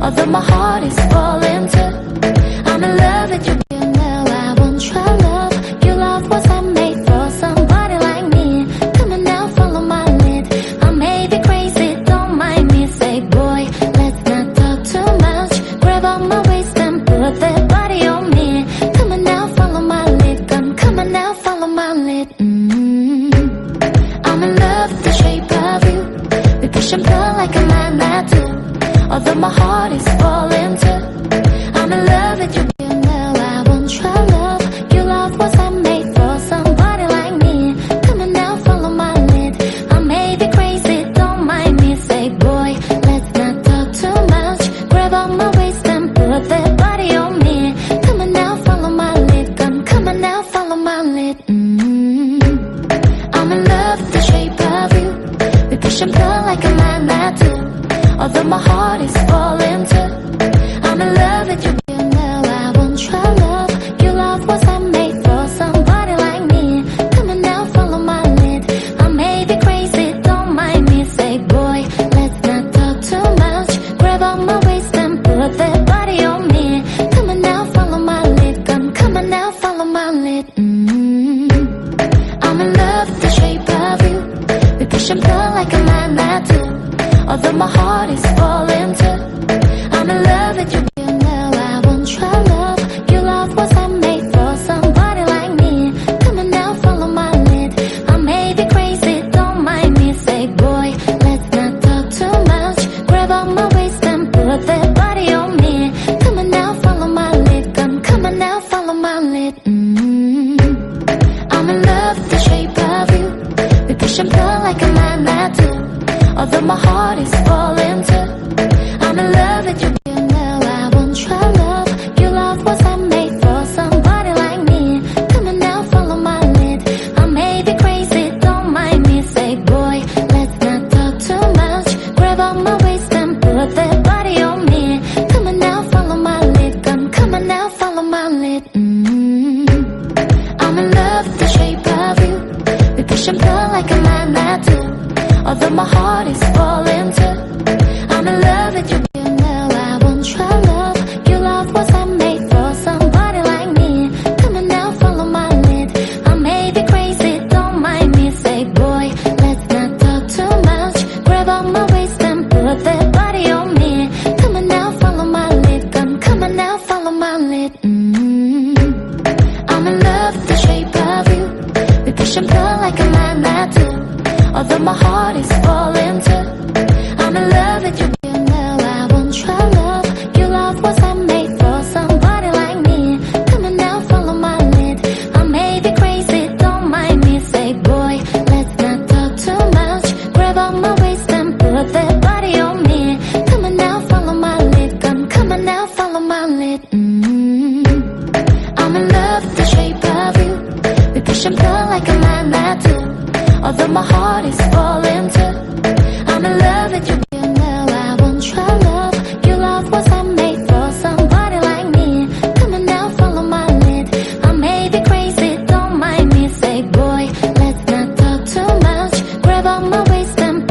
although my heart is falling too. I'm in love with you. You know I want your love. Your love was handmade for somebody like me. Come on now, follow my lead. I may be crazy, don't mind me. Say boy, let's not talk too much. Grab on my waist and put that body on me. Come on now, follow my lead. Come on now, follow my lead. I'm in love with the shape of you. We push and pull like a magnet too. Although my heart is falling too. I'm in love with you. You know I want your love. Your love was handmade for somebody like me. Come on now, follow my lead. I may be crazy, don't mind me. Say boy, let's not talk too much. Grab on my waist and put that body on me. Come on now, follow my lead. Come on now, follow my lead. I'm in love with the shape of you. We push and pull like a magnet too. Although my heart is falling too. I'm in love with you. You know I want your love. Your love was handmade for somebody like me. Come on now, follow my lead. I may be crazy, don't mind me. Say boy, let's not talk too much. Grab on my waist and put that body on me. Come on now, follow my lead. Come on now, follow my lead. I'm in love with the shape of you. We push and pull like a magnet too. Although my heart is falling too. I'm in love with you. You know I want your love. Your love was handmade for somebody like me. Come on now, follow my lead. I may be crazy, don't mind me. Say boy, let's not talk too much. Grab on my waist and put that body on me. Come on now, follow my lead. Come on now, follow my lead. I'm in love with the shape of you. We push and pull like a magnet too. Although my heart is falling too. I'm in love with you. You know I want your love. Your love was handmade for somebody like me. Come on now, follow my lead. I may be crazy, don't mind me. Say boy, let's not talk too much. Grab on my waist and put that body on me. Come on now, follow my lead. Come on now, follow my lead. I'm in love with the shape of you. We push and pull like a magnet too. Although my heart is falling too. I'm in love with you. You know I want your love. Your love was handmade for somebody like me. Come on now, follow my lead. I may be crazy, don't mind me. Say boy, let's not talk too much. Grab on my waist and put that body on me. Come on now, follow my lead. Come on now, follow my lead. I'm in love with the shape of you. We push and pull like a magnet too. Although my heart is falling too. I'm in love with you. You know I want your love. Your love was handmade for somebody like me. Come on now, follow my lead. I may be crazy, don't mind me. Say boy, let's not talk too much. Grab on my waist and put that body on me. Come on now, follow my lead. I'm in love with the shape of you. We push and pull like a magnet too. Although my heart is falling too. I'm in love with you. You know I want your love. Your love was handmade for somebody like me. Come on now, follow my lead. I may be crazy, don't mind me. Say boy, let's not talk too much. Grab on my waist and put that body on me. Come on now, follow my lead. Come on now, follow my lead. I'm in love with the shape of you. We push and pull like a magnet too. Although my heart is falling too. I'm in love with you. You know I want your love. Your love was handmade for somebody like me. Come on now, follow my lead. I may be crazy, don't mind me. Say boy, let's not talk too much. Grab on my waist and put that body on me. Come on now, follow my lead. Come on now, follow my lead. I'm in love with the shape of you. We push and pull like a magnet too. Although my heart is falling